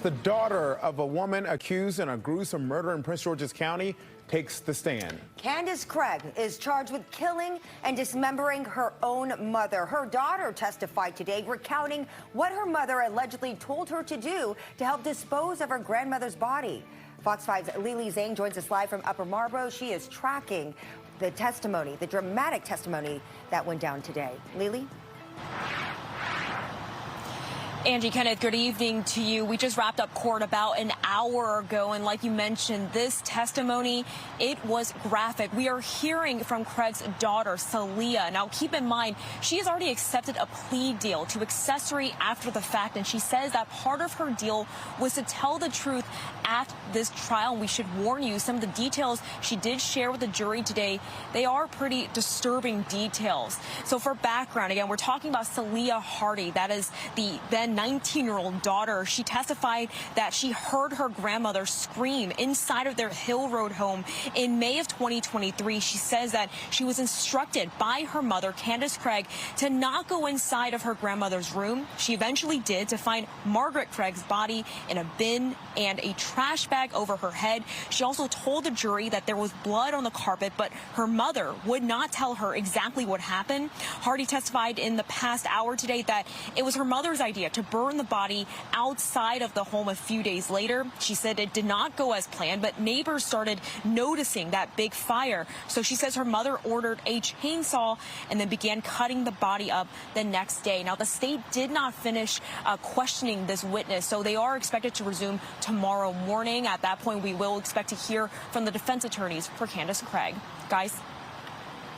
The daughter of a woman accused in a gruesome murder in Prince George's County takes the stand. Candace Craig is charged with killing and dismembering her own mother. Her daughter testified today, recounting what her mother allegedly told her to do to help dispose of her grandmother's body. Fox 5's Lily Zhang joins us live from Upper Marlboro. She is tracking the testimony, the dramatic testimony that went down today. Lily? Angie, Kenneth, good evening to you. We just wrapped up court about an hour ago, and like you mentioned, this testimony, it was graphic. We are hearing from Craig's daughter, Salia. Now, keep in mind, she has already accepted a plea deal to accessory after the fact, and she says that part of her deal was to tell the truth at this trial. And we should warn you, some of the details she did share with the jury today, they are pretty disturbing details. So for background, again, we're talking about Salia Hardy. That is the then 19-year-old daughter. She testified that she heard her grandmother scream inside of their Hill Road home in May of 2023. She says that she was instructed by her mother, Candace Craig, to not go inside of her grandmother's room. She eventually did, to find Margaret Craig's body in a bin and a trash bag over her head. She also told the jury that there was blood on the carpet, but her mother would not tell her exactly what happened. Hardy testified in the past hour today that it was her mother's idea to burn the body outside of the home a few days later. She said it did not go as planned, but neighbors started noticing that big fire. So she says her mother ordered a chainsaw and then began cutting the body up the next day. Now, the state did not finish questioning this witness, so they are expected to resume tomorrow morning. At that point, we will expect to hear from the defense attorneys for Candace Craig. Guys?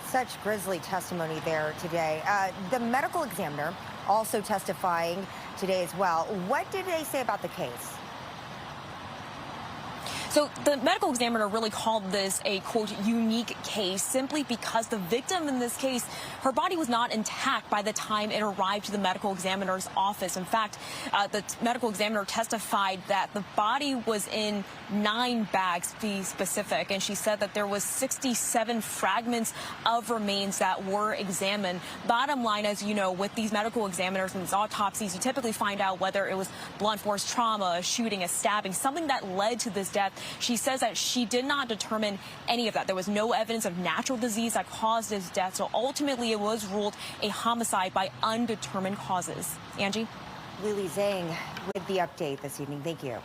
Such grisly testimony there today. The medical examiner also testifying today as well. What did they say about the case? So the medical examiner really called this a, quote, unique case simply because the victim in this case, her body was not intact by the time it arrived to the medical examiner's office. In fact, the medical examiner testified that the body was in 9 bags, to be specific, and she said that there was 67 fragments of remains that were examined. Bottom line, as you know, with these medical examiners and these autopsies, you typically find out whether it was blunt force trauma, a shooting, a stabbing, something that led to this death. She says that she did not determine any of that. There was no evidence of natural disease that caused his death. So ultimately, it was ruled a homicide by undetermined causes. Angie? Lily Zhang with the update this evening. Thank you.